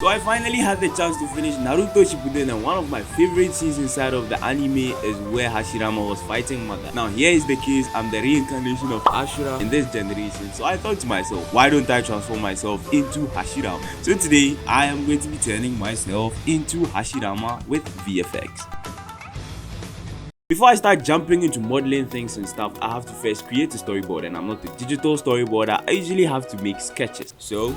So I finally had the chance to finish Naruto Shippuden, and one of my favorite scenes inside of the anime is where Hashirama was fighting Mother. Now here is the case, I'm the reincarnation of Ashura in this generation, so I thought to myself, why don't I transform myself into Hashirama? So today I am going to be turning myself into Hashirama with VFX. Before I start jumping into modeling things and stuff, I have to first create a storyboard, and I'm not a digital storyboarder. I usually have to make sketches. So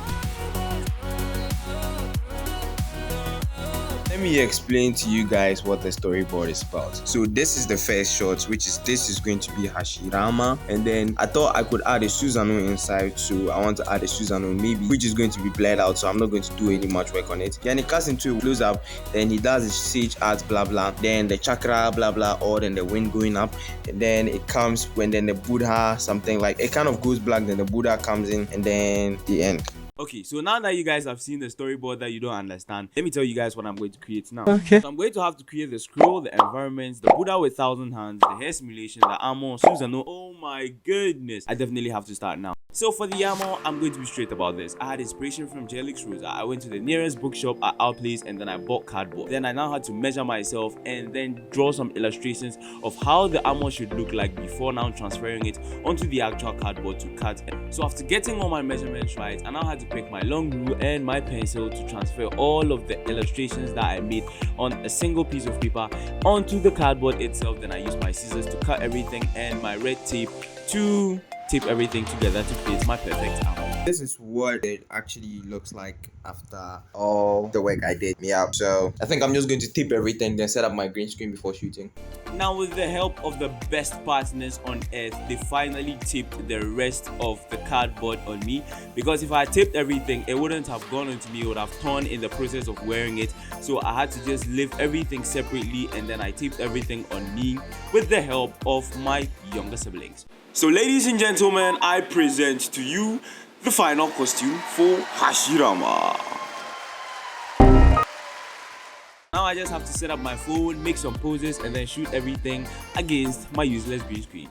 let me explain to you guys what the storyboard is about. So this is the first shot, which is this is going to be Hashirama, and then I thought I could add a Susano inside, so I want to add a Susano maybe, which is going to be blurred out, so I'm not going to do any much work on it. Then he cuts into a close up, then he does his sage art blah blah, then the chakra blah blah, or then the wind going up, and then it comes when then the Buddha, something like it kind of goes black, then the Buddha comes in, and then the end. Okay, so now that you guys have seen the storyboard that you don't understand, let me tell you guys what I'm going to create now. Okay. So I'm going to have to create the scroll, the environments, the Buddha with 1,000 hands, the hair simulation, the armor, Susano. Oh my goodness. I definitely have to start now. So for the armor, I'm going to be straight about this. I had inspiration from Jelix Rosa. I went to the nearest bookshop at our place, and then I bought cardboard. Then I now had to measure myself and then draw some illustrations of how the armor should look like before now transferring it onto the actual cardboard to cut. So after getting all my measurements right, I now had to pick my long rule and my pencil to transfer all of the illustrations that I made on a single piece of paper onto the cardboard itself. Then I used my scissors to cut everything and my red tape to tape everything together to create my perfect armor. This is what it actually looks like after all the work I did. Yeah, so I think I'm just going to tape everything, then set up my green screen before shooting. Now with the help of the best partners on earth, they finally taped the rest of the cardboard on me, because if I taped everything, it wouldn't have gone onto me, it would have torn in the process of wearing it. So I had to just leave everything separately, and then I taped everything on me with the help of my younger siblings. So ladies and gentlemen, I present to you the final costume for Hashirama. Now I just have to set up my phone, make some poses, and then shoot everything against my useless green screen.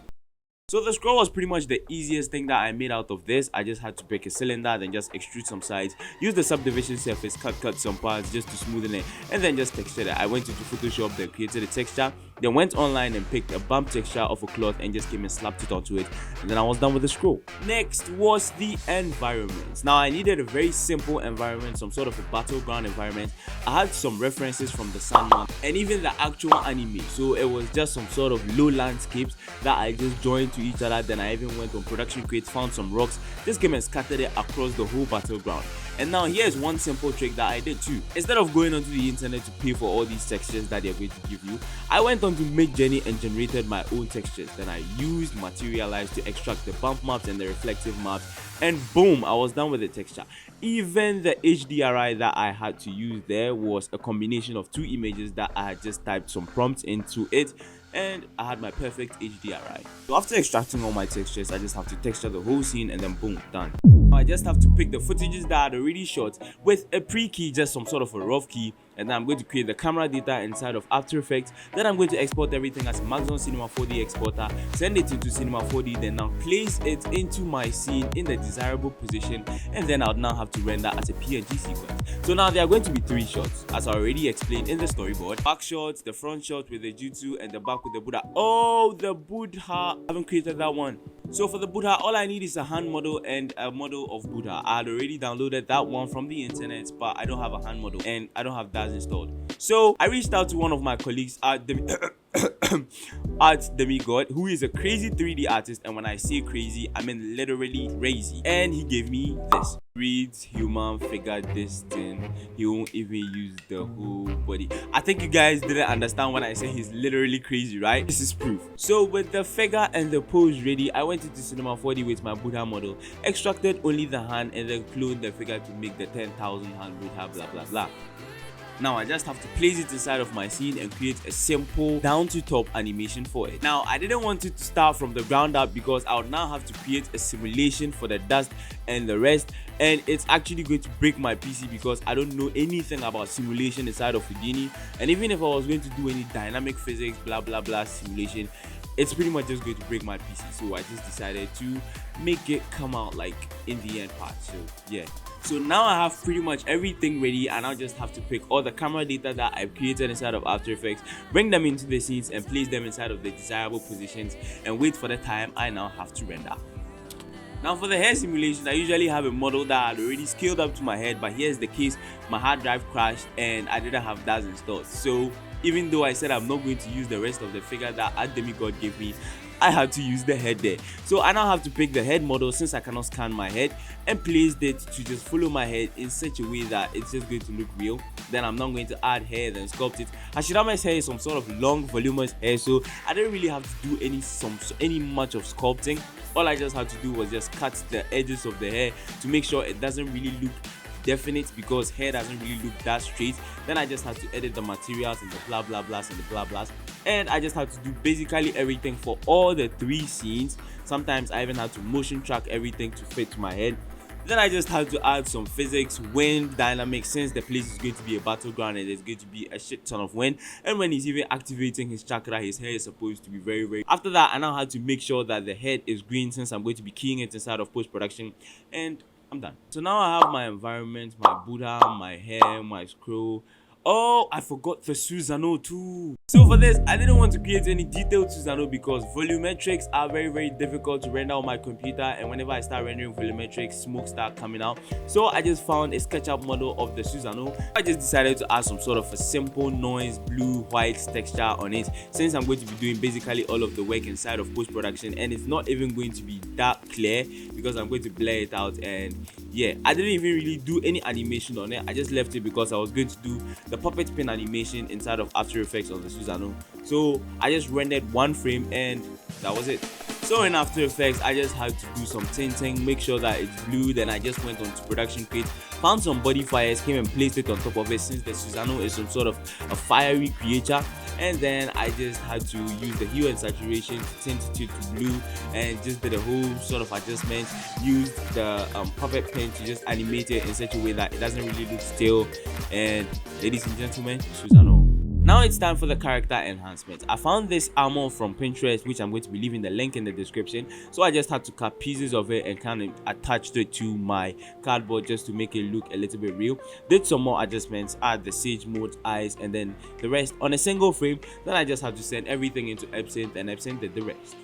So the scroll was pretty much the easiest thing that I made out of this. I just had to break a cylinder, then just extrude some sides, use the subdivision surface, cut some parts just to smoothen it, and then just texture it. I went into Photoshop, then created a texture, then went online and picked a bump texture of a cloth and just came and slapped it onto it, and then I was done with the scroll. Next was the environment. Now I needed a very simple environment, some sort of a battleground environment. I had some references from the Sandman and even the actual anime, so it was just some sort of low landscapes that I just joined to each other. Then I even went on Production Crate, found some rocks, just came and scattered it across the whole battleground. And now here's one simple trick that I did too. Instead of going onto the internet to pay for all these textures that they're going to give you, I went on to Midjourney and generated my own textures. Then I used Materialise to extract the bump maps and the reflective maps, and boom, I was done with the texture. Even the HDRI that I had to use there was a combination of two images that I had just typed some prompts into it, and I had my perfect HDRI. So after extracting all my textures, I just have to texture the whole scene, and then boom, done. I just have to pick the footages that I had already shot with a pre-key, just some sort of a rough key, and then I'm going to create the camera data inside of After Effects. Then I'm going to export everything as a Maxon Cinema 4D exporter, send it into Cinema 4D, then now place it into my scene in the desirable position, and then I'll now have to render as a PNG sequence. So now there are going to be 3 shots, as I already explained in the storyboard. Back shots, the front shot with the Jutsu, and the back with the Buddha. Oh, the Buddha! I haven't created that one. So for the Buddha, all I need is a hand model and a model of Buddha. I had already downloaded that one from the internet, but I don't have a hand model and I don't have that installed. So I reached out to one of my colleagues at Demigod, who is a crazy 3D artist, and when I say crazy, I mean literally crazy. And he gave me this. Reads human figure this thing. He won't even use the whole body. I think you guys didn't understand when I say he's literally crazy, right? This is proof. So with the figure and the pose ready, I went into Cinema 4D with my Buddha model, extracted only the hand, and then cloned the figure to make the 10,000 hand Buddha blah blah blah. Now I just have to place it inside of my scene and create a simple down to top animation for it. Now I didn't want it to start from the ground up, because I would now have to create a simulation for the dust and the rest, and it's actually going to break my PC because I don't know anything about simulation inside of Houdini. And even if I was going to do any dynamic physics blah blah blah simulation, it's pretty much just going to break my PC. So I just decided to make it come out like in the end part. So yeah, so now I have pretty much everything ready, and I'll just have to pick all the camera data that I've created inside of After Effects, bring them into the scenes and place them inside of the desirable positions, and wait for the time I now have to render. Now for the hair simulation, I usually have a model that I had already scaled up to my head, but here's the case: my hard drive crashed and I didn't have that installed. So even though I said I'm not going to use the rest of the figure that Demigod gave me, I had to use the head there. So I now have to pick the head model, since I cannot scan my head, and place it to just follow my head in such a way that it's just going to look real. Then I'm not going to add hair then sculpt it. Hashirama's hair is some sort of long voluminous hair, so I didn't really have to do any much of sculpting. All I just had to do was just cut the edges of the hair to make sure it doesn't really look definite, because hair doesn't really look that straight. Then I just had to edit the materials and the blah blah blahs and the blah blahs, and I just had to do basically everything for all the 3 scenes. Sometimes I even had to motion track everything to fit to my head. Then I just had to add some physics, wind dynamics, since the place is going to be a battleground and there's going to be a shit ton of wind, and when he's even activating his chakra, his hair is supposed to be very. After that, I now had to make sure that the head is green, since I'm going to be keying it inside of post-production, and I'm done. So now I have my environment, my Buddha, my hair, my scroll. Oh, I forgot the Susano too. So for this, I didn't want to create any detailed Susano because volumetrics are very difficult to render on my computer, and whenever I start rendering volumetrics, smoke start coming out. So I just found a SketchUp model of the Susano. I just decided to add some sort of a simple noise blue white texture on it, since I'm going to be doing basically all of the work inside of post-production, and it's not even going to be that clear because I'm going to blur it out. And yeah, I didn't even really do any animation on it. I just left it because I was going to do the puppet pin animation inside of After Effects on the Susano. So I just rendered 1 frame and that was it. So in After Effects, I just had to do some tinting, make sure that it's blue. Then I just went on to production crate, found some body fires, came and placed it on top of it, since the Susano is some sort of a fiery creature. And then I just had to use the hue and saturation to tint it to blue, and just did a whole sort of adjustment. Used the puppet pen to just animate it in such a way that it doesn't really look stale. And ladies and gentlemen, Susano. Now it's time for the character enhancement. I found this armor from Pinterest, which I'm going to be leaving the link in the description. So I just had to cut pieces of it and kind of attached it to my cardboard just to make it look a little bit real. Did some more adjustments, add the sage mode, eyes, and then the rest on a single frame. Then I just had to send everything into Epsynth, and Epsynth did the rest.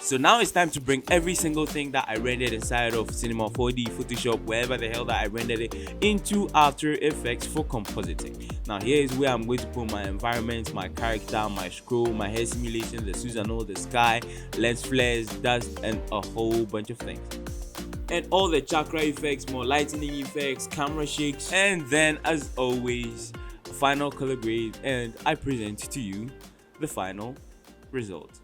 So now it's time to bring every single thing that I rendered inside of Cinema 4D, Photoshop, wherever the hell that I rendered it, into After Effects for compositing. Now here is where I'm going to put my environment, my character, my scroll, my hair simulation, the Susano, the sky, lens flares, dust, and a whole bunch of things. And all the chakra effects, more lightning effects, camera shakes, and then as always, final color grade, and I present to you the final result.